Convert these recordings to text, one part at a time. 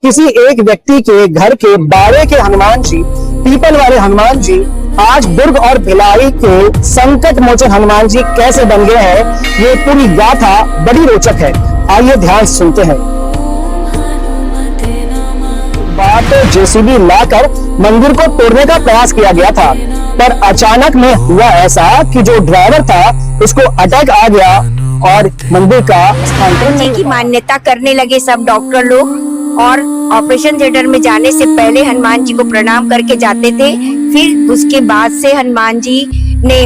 किसी एक व्यक्ति के घर के बाड़े के हनुमान जी, पीपल वाले हनुमान जी आज दुर्ग और भिलाई के संकट मोचन हनुमान जी कैसे बन गए हैं, ये पूरी गाथा बड़ी रोचक है। आइए ध्यान से सुनते हैं। बात जेसीबी लाकर मंदिर को तोड़ने का प्रयास किया गया था, पर अचानक में हुआ ऐसा कि जो ड्राइवर था उसको अटैक आ गया और मंदिर का स्थानांतरण की मान्यता करने लगे सब डॉक्टर लोग, और ऑपरेशन थिएटर में जाने से पहले हनुमान जी को प्रणाम करके जाते थे। फिर उसके बाद से हनुमान जी ने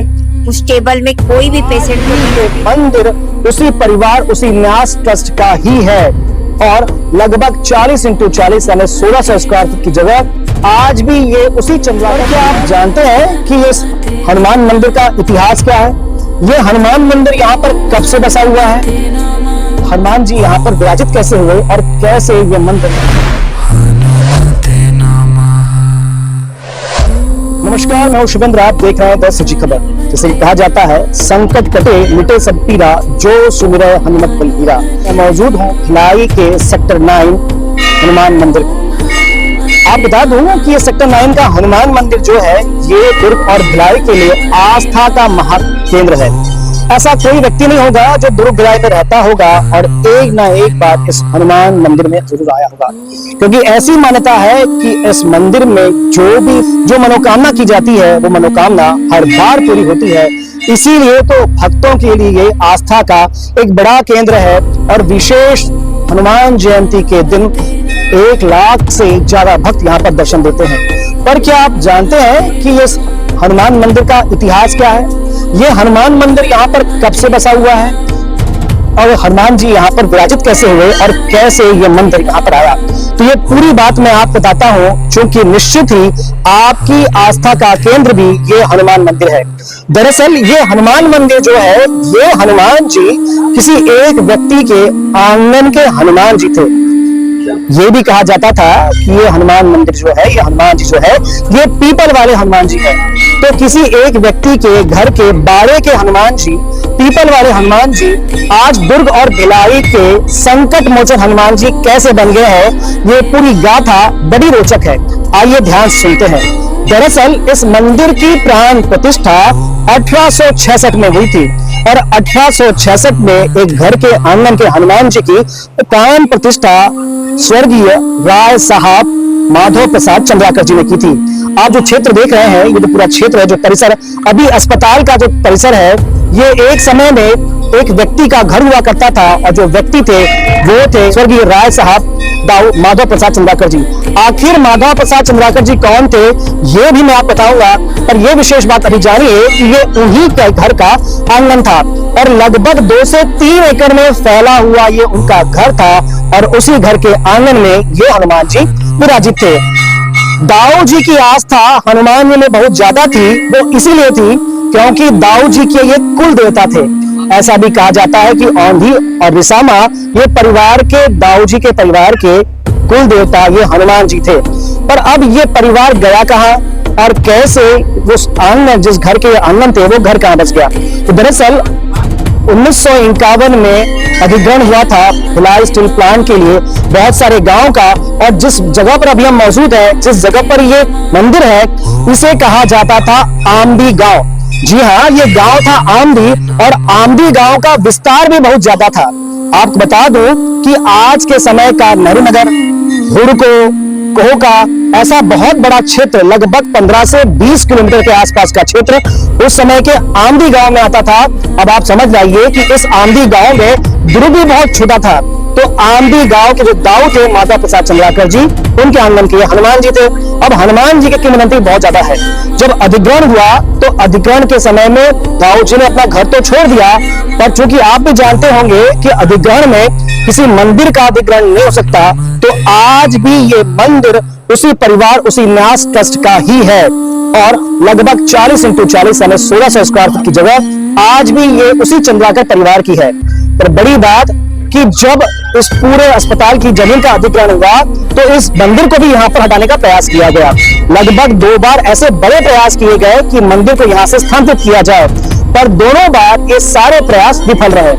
उस टेबल में कोई भी पेशेंट को नहीं। मंदिर उसी परिवार उसी न्यास ट्रस्ट का ही है और लगभग 40x40 यानी 1600 स्क्वायर फीट की जगह आज भी ये उसी चंद्रा। क्या आप जानते हैं कि इस हनुमान मंदिर का इतिहास क्या है? ये हनुमान मंदिर यहाँ पर कब से बसा हुआ है? हनुमान जी यहाँ पर विराजित कैसे हुए और कैसे ये मंदिर? नमस्कार, मैं शुभेंद्र, आप देख रहे हैं 10 सच्ची खबर। जिसे कहा जाता है संकट कटे मिटे सब पीरा, जो सुमिरै हनुमत बलबीरा। मैं मौजूद हूँ भिलाई के सेक्टर 9 हनुमान मंदिर। आप बता दूं कि ये सेक्टर 9 का हनुमान मंदिर जो है ये दुर्ग और भिलाई के लिए आस्था का महाकेंद्र है। ऐसा कोई व्यक्ति नहीं होगा जो दुर्ग भिलाई में रहता होगा और एक ना एक बार इस हनुमान मंदिर में जरूर आया होगा, क्योंकि ऐसी मान्यता है कि इस मंदिर में जो मनोकामना की जाती है वो मनोकामना हर बार पूरी होती है। इसीलिए तो भक्तों के लिए ये आस्था का एक बड़ा केंद्र है और विशेष हनुमान जयंती के दिन 1 लाख से ज्यादा भक्त यहाँ पर दर्शन देते हैं। पर क्या आप जानते हैं कि इस हनुमान मंदिर का इतिहास क्या है? ये हनुमान मंदिर यहाँ पर कब से बसा हुआ है और हनुमान जी यहाँ पर विराजित कैसे हुए और कैसे ये मंदिर यहाँ पर आया? तो ये पूरी बात मैं आपको बताता हूँ, क्योंकि निश्चित ही आपकी आस्था का केंद्र भी ये हनुमान मंदिर है। दरअसल ये हनुमान मंदिर जो है ये हनुमान जी किसी एक व्यक्ति के आंगन के हनुमान जी थे। ये भी कहा जाता था कि ये हनुमान मंदिर जो है, ये हनुमान जी जो है ये पीपल वाले हनुमान जी है। तो किसी एक व्यक्ति के घर के बाड़े के हनुमान जी, पीपल वाले हनुमान जी आज दुर्ग और भिलाई के संकट मोचन हनुमान जी कैसे बन गए हैं, ये पूरी गाथा बड़ी रोचक है। आइए ध्यान से सुनते हैं। दरअसल इस मंदिर की प्राण प्रतिष्ठा 1866 में हुई थी और 1866 में एक घर के आंगन के हनुमान जी की प्राण प्रतिष्ठा स्वर्गीय राय साहब माधव प्रसाद चंद्राकर जी ने की थी। आप जो क्षेत्र देख रहे हैं, ये जो पूरा क्षेत्र है, जो परिसर अभी अस्पताल का जो परिसर है, ये एक समय में एक व्यक्ति का घर हुआ करता था और जो व्यक्ति थे वो थे स्वर्गीय राय साहब माधव प्रसाद चंद्राकर जी। आखिर माधव प्रसाद चंद्राकर जी कौन थे ये भी मैं आपको बताऊंगा, पर यह विशेष बात अभी जानिए कि ये उन्हीं के घर का आंगन था और लगभग 2 से 3 एकड़ में फैला हुआ ये उनका घर था और उसी घर के आंगन में ये हनुमान जी विराजित थे। दाऊ जी की आस्था हनुमान जी में बहुत ज्यादा थी। वो इसीलिए थी क्योंकि दाऊ जी के ये कुल देवता थे। ऐसा भी कहा जाता है कि औंधी और रिसामा ये परिवार के दाऊ जी के परिवार के कुल देवता ये हनुमान जी थे। पर अब ये परिवार गया कहाँ और कैसे उस आंगन, जिस घर के आंगन थे, वो घर कहाँ बच गया? तो दरअसल 1951 में अधिग्रहण हुआ था भिलाई स्टील प्लांट के लिए बहुत सारे गांव का, और जिस जगह पर अभी हम मौजूद है, जिस जगह पर ये मंदिर है, इसे कहा जाता था आमदी गांव। जी हाँ, ये गांव था आमदी और आमदी गांव का विस्तार भी बहुत ज्यादा था। आपको बता दूं कि आज के समय का नरनगर, हुड़को, कोहका ऐसा बहुत बड़ा क्षेत्र, लगभग 15 से 20 किलोमीटर के आसपास का क्षेत्र उस समय के आमदी गांव में आता था। अब आप समझ जाइए कि इस आमदी गांव में दुर्ग भी बहुत छोटा था। तो आमदी गांव के जो दाऊ थे माधव प्रसाद चंद्राकर जी, उनके आंगन के हनुमान जी थे। अब हनुमान जी की किंवदंती बहुत ज्यादा है। जब अधिग्रहण हुआ तो अधिग्रहण के समय में दाऊ जी ने अपना घर तो छोड़ दिया, पर चूंकि आप भी जानते होंगे कि अधिग्रहण में किसी मंदिर का अधिग्रहण नहीं हो सकता, तो आज भी ये मंदिर उसी परिवार उसी न्यास ट्रस्ट का ही है और लगभग 40x40 यानी 1600 स्क्वायर फीट की जगह आज भी ये उसी चंद्राकर परिवार की है। पर बड़ी बात कि जब इस पूरे अस्पताल की जमीन का अधिग्रहण हुआ तो इस मंदिर को भी यहाँ पर हटाने का प्रयास किया गया। लगभग 2 बार ऐसे बड़े प्रयास किए गए कि मंदिर को यहाँ से स्थानांतरित किया जाए, पर दोनों बार ये सारे प्रयास विफल रहे।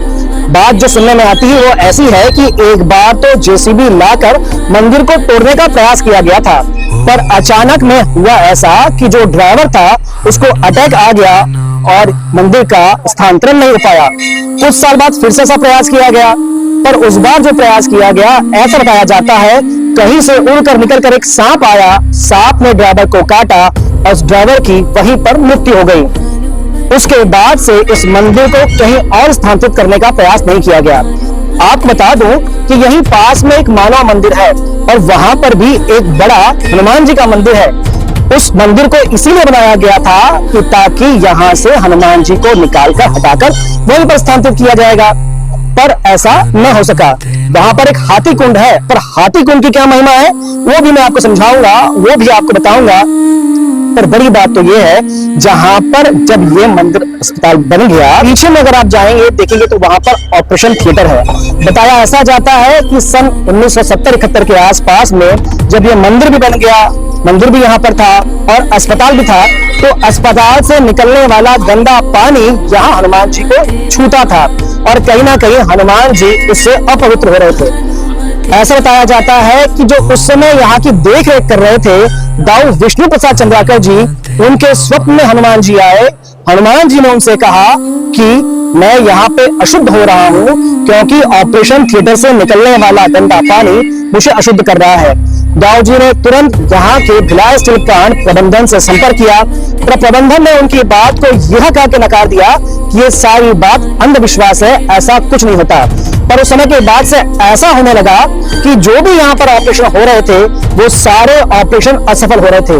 बात जो सुनने में आती है वो ऐसी है कि एक बार तो जेसीबी लाकर मंदिर को तोड़ने का प्रयास किया गया था, पर अचानक में हुआ ऐसा कि जो ड्राइवर था उसको अटैक आ गया और मंदिर का स्थानांतरण नहीं हो पाया। कुछ साल बाद फिर से ऐसा प्रयास किया गया, पर उस बार जो प्रयास किया गया ऐसा बताया जाता है कहीं से उड़कर निकलकर एक सांप आया, सांप ने ड्राइवर को काटा और उस ड्राइवर की वहीं पर मृत्यु हो गई। उसके बाद से इस मंदिर को कहीं और स्थानांतरित करने का प्रयास नहीं किया गया। आपको बता दूं कि यहीं पास में एक मानव मंदिर है और वहां पर भी एक बड़ा हनुमान जी का मंदिर है। उस मंदिर को इसीलिए बनाया गया था कि ताकि यहाँ से हनुमान जी को निकालकर हटाकर वहीं पर स्थानांतरित किया जाएगा, पर ऐसा न हो सका। वहां पर एक हाथी कुंड है, पर हाथी कुंड की क्या महिमा है वो भी मैं आपको समझाऊंगा, वो भी आपको बताऊंगा। पर बड़ी बात तो ये है जहां पर जब ये मंदिर अस्पताल बन गया, पीछे में अगर आप जाएंगे देखेंगे तो वहां पर ऑपरेशन थिएटर है। बताया ऐसा जाता है कि सन 1970-71 के आसपास में जब ये मंदिर भी बन गया, मंदिर भी यहाँ पर था और अस्पताल भी था, तो अस्पताल से निकलने वाला गंदा पानी यहाँ हनुमान जी को छूता था और कहीं ना कहीं हनुमान जी उससे अपवित्र हो रहे थे। ऐसा बताया जाता है कि जो उस समय यहाँ की देख रेख कर रहे थे दाऊ विष्णु प्रसाद चंद्राकर जी, उनके स्वप्न में हनुमान जी आए। हनुमान जी ने उनसे कहा कि मैं यहाँ पे अशुद्ध हो रहा हूँ क्योंकि ऑपरेशन थिएटर से निकलने वाला गंदा पानी मुझे अशुद्ध कर रहा है। दाऊ जी ने तुरंत यहाँ के भिलाई स्टील प्लांट प्रबंधन से संपर्क किया, पर प्रबंधन ने उनकी बात को यह कह के नकार दिया कि ये सारी बात अंधविश्वास है, ऐसा कुछ नहीं होता। पर उस समय के बाद से ऐसा होने लगा कि जो भी यहाँ पर ऑपरेशन हो रहे थे वो सारे ऑपरेशन असफल हो रहे थे।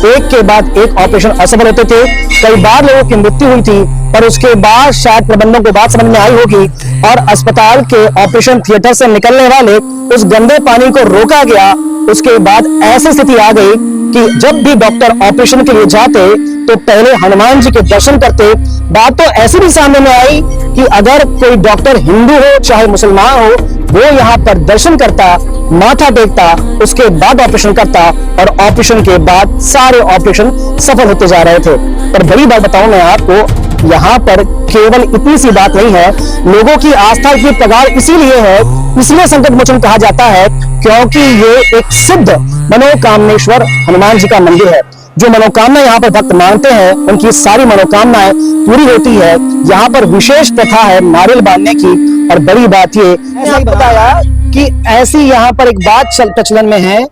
एक के बाद एक ऑपरेशन असफल होते थे, कई बार लोगों की मृत्यु हुई थी, पर उसके बाद शायद प्रबंधन को बात समझ में आई होगी और अस्पताल के ऑपरेशन थिएटर से निकलने वाले उस गंदे पानी को रोका गया। उसके बाद ऐसी स्थिति आ गई कि जब भी डॉक्टर ऑपरेशन के लिए जाते तो पहले हनुमान जी के दर्शन करते। बात तो ऐसी भी सामने में आई कि अगर कोई डॉक्टर हिंदू हो चाहे मुसलमान हो, वो यहाँ पर दर्शन करता, माथा टेकता, उसके बाद ऑपरेशन करता और ऑपरेशन के बाद सारे ऑपरेशन सफल होते जा रहे थे। पर बड़ी बात बताऊं मैं आपको, यहाँ पर केवल इतनी सी बात नहीं है, लोगों की आस्था की प्रगाढ़ इसीलिए है, इसलिए संकट मोचन कहा जाता है क्योंकि ये एक सिद्ध मनोकामनेश्वर हनुमान जी का मंदिर है। जो मनोकामना यहाँ पर भक्त मांगते हैं उनकी सारी मनोकामनाएं पूरी होती है। यहाँ पर विशेष प्रथा है नारियल बांधने की। और बड़ी बात ये ऐसा ही बताया कि ऐसी यहाँ पर एक बात प्रचलन में है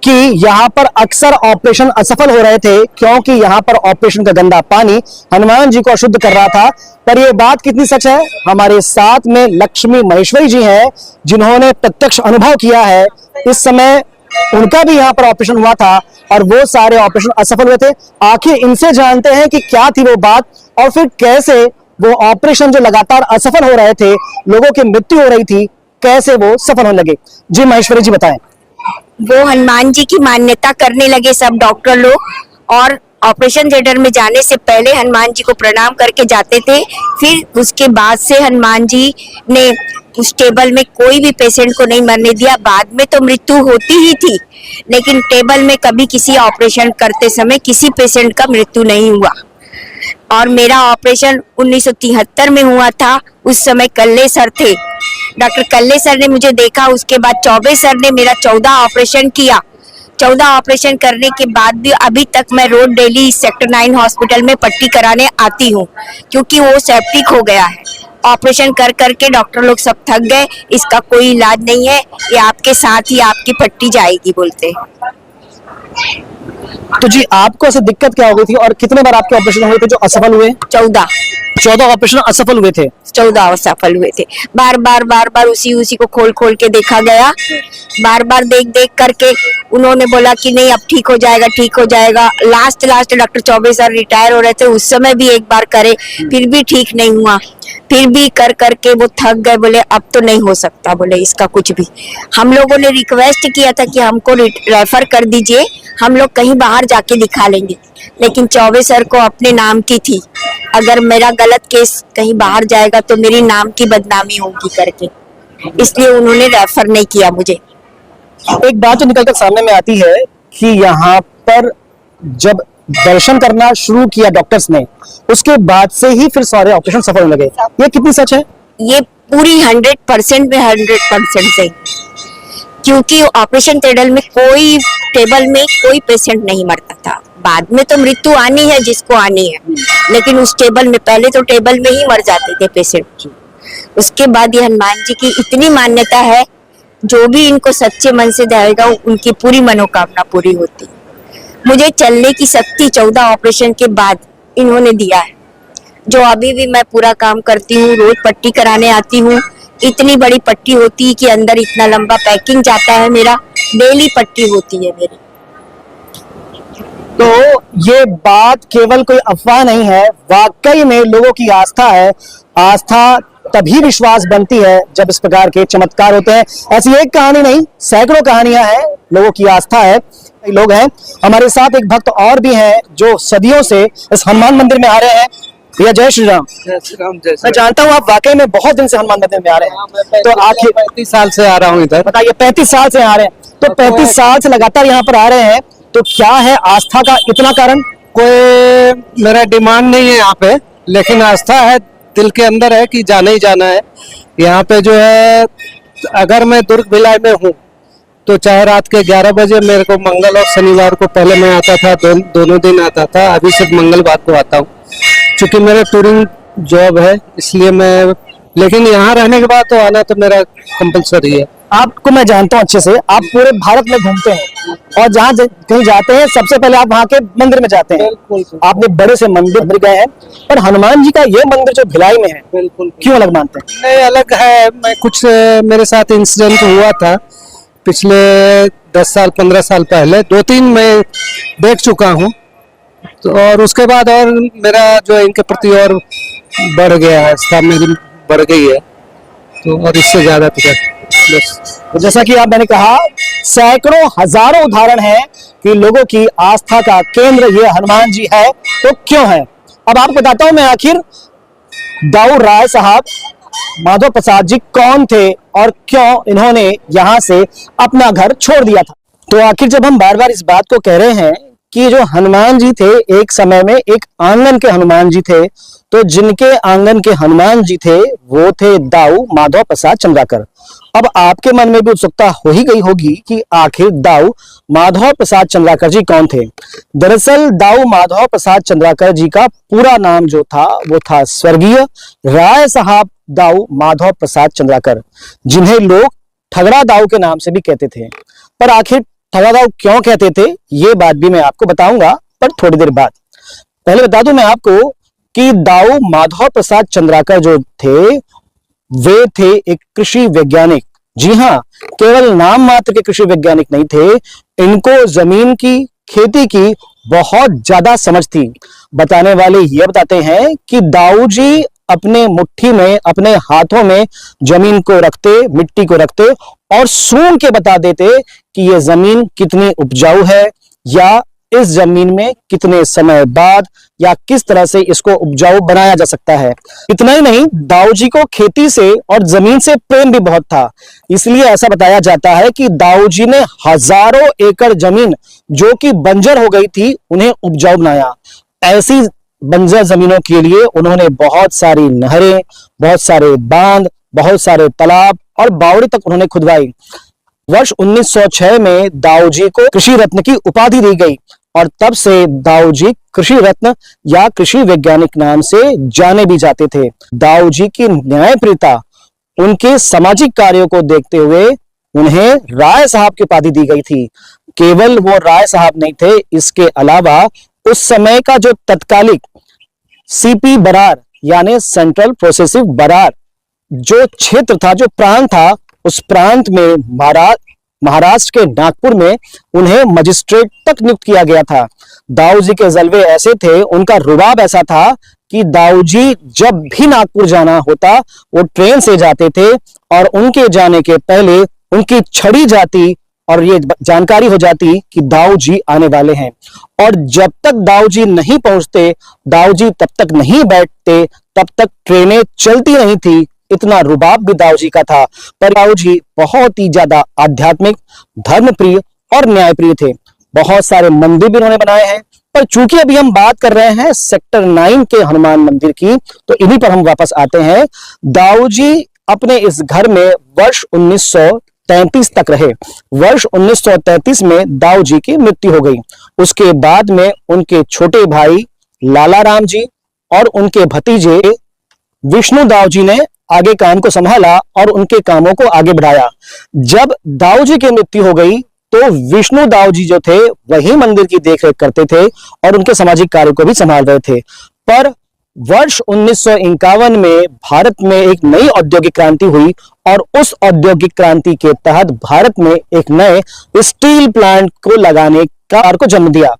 कि यहाँ पर अक्सर ऑपरेशन असफल हो रहे थे क्योंकि यहाँ पर ऑपरेशन का गंदा पानी हनुमान जी को अशुद्ध कर रहा था। पर ये बात कितनी सच है, हमारे साथ में लक्ष्मी महेश्वरी जी हैं जिन्होंने प्रत्यक्ष अनुभव किया है। इस समय उनका भी यहाँ पर ऑपरेशन हुआ था और वो सारे ऑपरेशन असफल हुए थे। आखिर इनसे जानते हैं कि क्या थी वो बात और फिर कैसे वो ऑपरेशन जो लगातार असफल हो रहे थे, लोगों की मृत्यु हो रही थी, कैसे वो सफल होने लगे। जी महेश्वरी जी बताएं। वो हनुमान जी की मान्यता करने लगे सब डॉक्टर लोग और ऑपरेशन थिएटर में जाने से पहले हनुमान जी को प्रणाम करके जाते थे। फिर उसके बाद से हनुमान जी ने उस टेबल में कोई भी पेशेंट को नहीं मरने दिया। बाद में तो मृत्यु होती ही थी, लेकिन टेबल में कभी किसी ऑपरेशन करते समय किसी पेशेंट का मृत्यु नहीं हुआ। और मेरा ऑपरेशन 1973 में हुआ था। उस समय कल्ले सर थे, डॉक्टर कल्ले सर ने मुझे देखा। उसके बाद चौबे सर ने मेरा 14 ऑपरेशन किया। 14 ऑपरेशन करने के बाद भी अभी तक मैं रोज डेली सेक्टर 9 हॉस्पिटल में पट्टी कराने आती हूँ क्योंकि वो सेप्टिक हो गया है। ऑपरेशन कर करके डॉक्टर लोग सब थक गए, इसका कोई इलाज नहीं है, ये आपके साथ ही आपकी पट्टी जाएगी बोलते। तो जी आपको ऐसे दिक्कत क्या हो गई थी और कितने बार आपके ऑपरेशन हुए थे जो असफल हुए? 14 ऑपरेशन असफल हुए थे। 14 असफल हुए थे। बार बार उसी को खोल खोल के देखा गया। बार देख करके उन्होंने बोला कि नहीं अब ठीक हो जाएगा, ठीक हो जाएगा। Last doctor Choubey sir retire हो रहे थे, उस समय भी एक बार करे, फिर भी ठीक नहीं हुआ। फिर भी कर करके वो थक गए, बोले अब तो नहीं हो सकता, बोले इसका कुछ भी। हम लोगों ने रिक्वेस्ट किया था कि हमको रेफर कर दीजिए, हम लोग कहीं बाहर जाके दिखा लेंगे, लेकिन चौबे सर को अपने नाम की थी, अगर मेरा गलत केस कहीं बाहर जाएगा तो मेरी नाम की बदनामी होगी करके, इसलिए उन्होंने रेफर नहीं किया मुझे। एक बात जो निकलकर सामने में आती है कि यहाँ पर जब दर्शन करना शुरू किया डॉक्टर्स ने, उसके बाद से ही फिर सारे ऑपरेशन सफल होने लगे, ये कितनी सच है? ये पूरी 100% में 100% सही, क्योंकि ऑपरेशन टेबल में कोई पेशेंट नहीं मरता था। बाद में तो मृत्यु आनी है जिसको आनी है, लेकिन उस टेबल में, पहले तो टेबल में ही मर जाते थे पेशेंट। उसके बाद ये हनुमान जी की इतनी मान्यता है, जो भी इनको सच्चे मन से जाएगा उनकी पूरी मनोकामना पूरी होती। मुझे चलने की शक्ति 14 ऑपरेशन के बाद इन्होंने दिया है, जो अभी भी मैं पूरा काम करती हूँ। रोज पट्टी कराने आती हूँ, इतनी बड़ी पट्टी होती है कि अंदर इतना लंबा पैकिंग जाता है मेरा, डेली पट्टी होती है मेरी। तो ये बात केवल कोई अफवाह नहीं है, वाकई में लोगों की आस्था है। आस्था तभी विश्वास बनती है जब इस प्रकार के चमत्कार होते हैं। ऐसी एक कहानी नहीं, सैकड़ों कहानियां हैं, लोगों की आस्था है। लोग हैं हमारे साथ, एक भक्त और भी हैं जो सदियों से इस हनुमान मंदिर में आ रहे हैं। भैया जय श्री राम। जय श्री राम। जय श्री मैं जानता हूँ आप वाकई में बहुत दिन से हनुमान मंदिर में आ रहे हैं, तो आखिर 35 साल से आ रहा हूँ इधर। बताइए, 35 साल से आ रहे हैं, तो 35 साल से लगातार यहाँ पर आ रहे हैं, तो क्या है आस्था का इतना कारण? कोई मेरा डिमांड नहीं है यहाँ पे, लेकिन आस्था है, दिल के अंदर है कि जाना ही जाना है। यहाँ पे जो है, अगर मैं दुर्ग भिलाई में हूँ तो चाहे रात के 11 बजे, मेरे को मंगल और शनिवार को पहले मैं आता था, दोनों दिन आता था, अभी सिर्फ मंगलवार को आता हूँ। क्योंकि मेरा टूरिंग जॉब है इसलिए मैं, लेकिन यहाँ रहने के बाद तो आना तो मेरा कंपलसरी है। आपको मैं जानता हूँ अच्छे से, आप पूरे भारत में घूमते हैं और जहाँ कहीं जाते हैं सबसे पहले आप वहाँ के मंदिर में जाते हैं। आपने बड़े से मंदिर गए हैं, पर हनुमान जी का ये मंदिर जो भिलाई में है, बिल्कुल क्यों अलग मानते हैं? नहीं, अलग है। मैं कुछ मेरे साथ इंसिडेंट हुआ था पिछले 10 साल 15 साल पहले, 2-3 मैं देख चुका हूँ, तो और उसके बाद और मेरा जो इनके प्रति और बढ़ गया है, आस्था मेरी बढ़ गई है, तो और इससे ज्यादा तो बस। तो जैसा कि आप मैंने कहा, सैकड़ों हजारों उदाहरण हैं कि लोगों की आस्था का केंद्र ये हनुमान जी है। तो क्यों है, अब आपको बताता हूं मैं। आखिर दाऊ राय साहब, माधव प्रसाद जी कौन थे और क्यों इन्होंने यहां से अपना घर छोड़ दिया था? तो आखिर जब हम बार बार इस बात को कह रहे हैं कि जो हनुमान जी थे एक समय में एक आंगन के हनुमान जी थे, तो जिनके आंगन के हनुमान जी थे वो थे दाऊ माधव प्रसाद चंद्राकर। अब आपके मन में भी उत्सुकता हो ही गई होगी कि आखिर दाऊ माधव प्रसाद चंद्राकर जी कौन थे। दरअसल दाऊ माधव प्रसाद चंद्राकर जी का पूरा नाम जो था वो था स्वर्गीय राय साहब दाऊ माधव प्रसाद चंद्राकर, जिन्हें लोग ठगड़ा दाऊ के नाम से भी कहते थे। पर आखिर ठगड़ा दाऊ क्यों कहते थे, ये बात भी मैं आपको बताऊंगा, पर थोड़ी देर बाद। पहले बता दूं मैं आपको कि दाऊ माधव प्रसाद चंद्राकर जो थे वे थे एक कृषि वैज्ञानिक। जी हाँ, केवल नाम मात्र के कृषि वैज्ञानिक नहीं थे, इनको जमीन की, खेती की बहुत ज्यादा समझ थी। बताने वाले ये बताते हैं कि दाऊ जी अपने मुट्ठी में, अपने हाथों में जमीन को रखते, मिट्टी को रखते और सूंघ के बता देते कि ये जमीन कितनी उपजाऊ है, या इस जमीन में कितने समय बाद या किस तरह से इसको उपजाऊ बनाया जा सकता है। इतना ही नहीं, दाऊ जी को खेती से और जमीन से प्रेम भी बहुत था। इसलिए ऐसा बताया जाता है कि दाऊ जी ने हजारों एकड़ जमीन जो कि बंजर हो गई थी, उन्हें उपजाऊ बनाया। ऐसी बंजर जमीनों के लिए उन्होंने बहुत सारी नहरें, बहुत सारे बांध, बहुत सारे तालाब और बावड़ी तक उन्होंने खुदवाई। वर्ष 1906 में दाऊ जी को कृषि रत्न की उपाधि दी गई और तब से दाऊ जी कृषि रत्न या कृषि वैज्ञानिक नाम से जाने भी जाते थे। दाऊ जी की न्यायप्रियता, उनके सामाजिक कार्यों को देखते हुए उन्हें राय साहब की उपाधि दी गई थी। केवल वो राय साहब नहीं थे, इसके अलावा उस समय का जो तत्कालिक सीपी बरार यानी सेंट्रल प्रोसेसिव बरार जो क्षेत्र था, जो प्रांत था, उस प्रांत में महाराष्ट्र के नागपुर में उन्हें मजिस्ट्रेट तक नियुक्त किया गया था। दाऊ जी के जलवे ऐसे थे, उनका रुबाब ऐसा था कि दाऊ जी जब भी नागपुर जाना होता वो ट्रेन से जाते थे और उनके जाने के पहले उनकी छड़ी जाती और ये जानकारी हो जाती कि दाऊ जी आने वाले हैं। और जब तक दाऊ जी नहीं पहुंचते, दाऊ जी तब तक नहीं बैठते, तब तक ट्रेनें चलती नहीं थी। इतना रुबाब भी दाऊ जी का था। पर दाऊ जी बहुत ही ज्यादा आध्यात्मिक, धर्मप्रिय और न्यायप्रिय थे। बहुत सारे मंदिर भी उन्होंने बनाए हैं। पर चूंकि अभी हम बात कर रहे हैं सेक्टर 9 के हनुमान मंदिर की, तो इन्हीं पर हम वापस आते हैं। दाऊ जी अपने इस घर में वर्ष 1933 तक रहे। वर्ष 1933 में दाऊ जी की मृत्यु हो गई। उसके बाद में उनके छोटे भाई लाला राम जी और उनके भतीजे विष्णु दाऊ जी ने आगे काम को संभाला और उनके कामों को आगे बढ़ाया। जब दाऊ जी की मृत्यु हो गई तो विष्णु दाऊ जी जो थे वही मंदिर की देखरेख करते थे और उनके सामाजिक कार्य को भी संभाल रहे थे। पर वर्ष 1951 में भारत में एक नई औद्योगिक क्रांति हुई और उस औद्योगिक क्रांति के तहत भारत में एक नए स्टील प्लांट को लगाने का को जन्म दिया।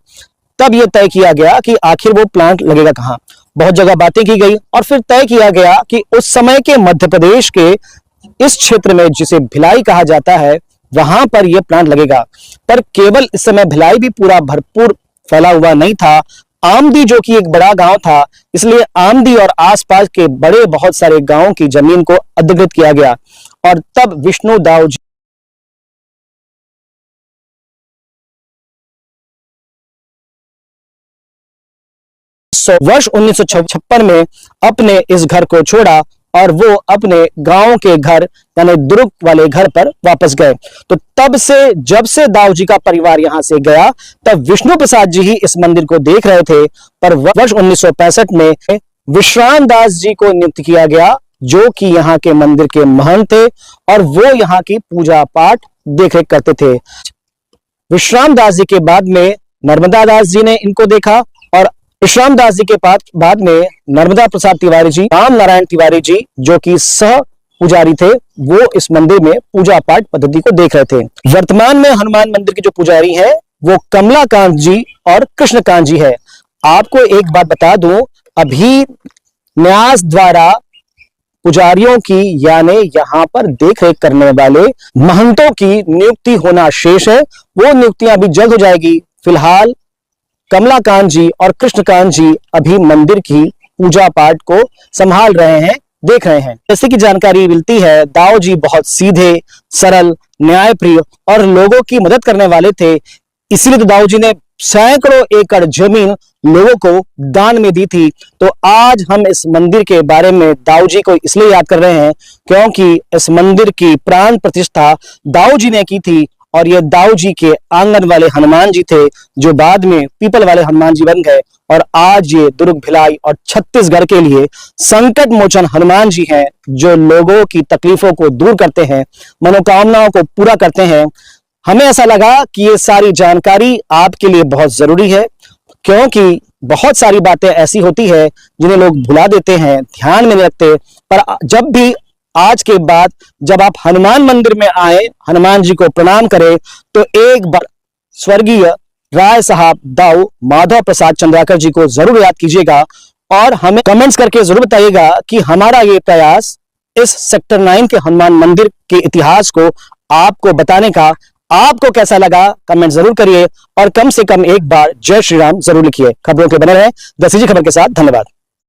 तब यह तय किया गया कि आखिर वो प्लांट लगेगा कहां। बहुत जगह बातें की गई और फिर तय किया गया कि उस समय के मध्य प्रदेश के इस क्षेत्र में जिसे भिलाई कहा जाता है वहां पर यह प्लांट लगेगा। पर केवल इस समय भिलाई भी पूरा भरपूर फैला हुआ नहीं था। आमदी जो कि एक बड़ा गांव था, इसलिए आमदी और आसपास के बड़े बहुत सारे गांवों की जमीन को अधिकृत किया गया और तब विष्णु दाऊ जी वर्ष 1956 में अपने इस घर को छोड़ा और वो अपने गांव के घर यानी दुर्ग वाले घर पर वापस गए। तो तब से जब से दाऊ जी का परिवार यहां से गया तब विष्णु प्रसाद जी ही इस मंदिर को देख रहे थे। पर वर्ष 1965 में विश्राम दास जी को नियुक्त किया गया जो कि यहाँ के मंदिर के महंत थे और वो यहाँ की पूजा पाठ देखरेख करते थे। विश्राम दास जी के बाद में नर्मदा दास जी ने इनको देखा और विश्राम दास जी के बाद में नर्मदा प्रसाद तिवारी जी, राम नारायण तिवारी जी जो कि सह पुजारी थे, वो इस मंदिर में पूजा पाठ पद्धति को देख रहे थे। वर्तमान में हनुमान मंदिर के जो पुजारी हैं वो कमलाकांत जी और कृष्णकांत जी है। आपको एक बात बता दूं, अभी न्यास द्वारा पुजारियों की यानी यहाँ पर देखरेख करने वाले महंतों की नियुक्ति होना शेष है। वो नियुक्तियां अभी जल्द हो जाएगी। फिलहाल कमलाकांत जी और कृष्णकांत जी अभी मंदिर की पूजा पाठ को संभाल रहे हैं, देख रहे हैं। जैसे कि जानकारी मिलती है, दाऊ जी बहुत सीधे, सरल, न्यायप्रिय और लोगों की मदद करने वाले थे। इसीलिए तो दाऊ जी ने सैकड़ों एकड़ जमीन लोगों को दान में दी थी। तो आज हम इस मंदिर के बारे में दाऊ जी को इसलिए याद कर रहे हैं क्योंकि इस मंदिर की प्राण प्रतिष्ठा दाऊ जी ने की थी और ये दाऊ जी के आंगन वाले हनुमान जी थे जो बाद में पीपल वाले हनुमान जी बन गए और आज ये दुर्ग, भिलाई और छत्तीसगढ़ के लिए संकट मोचन हनुमान जी हैं जो लोगों की तकलीफों को दूर करते हैं, मनोकामनाओं को पूरा करते हैं। हमें ऐसा लगा कि ये सारी जानकारी आपके लिए बहुत जरूरी है क्योंकि बहुत सारी बातें ऐसी होती है जिन्हें लोग भुला देते हैं, ध्यान में नहीं रखते। पर जब भी आज के बाद जब आप हनुमान मंदिर में आए, हनुमान जी को प्रणाम करें तो एक बार स्वर्गीय राय साहब दाऊ माधव प्रसाद चंद्राकर जी को जरूर याद कीजिएगा और हमें कमेंट्स करके जरूर बताइएगा कि हमारा ये प्रयास इस सेक्टर 9 के हनुमान मंदिर के इतिहास को आपको बताने का आपको कैसा लगा। कमेंट जरूर करिए और कम से कम एक बार जय श्री राम जरूर लिखिए। खबरों के बने रहे द सीजी खबर के साथ। धन्यवाद।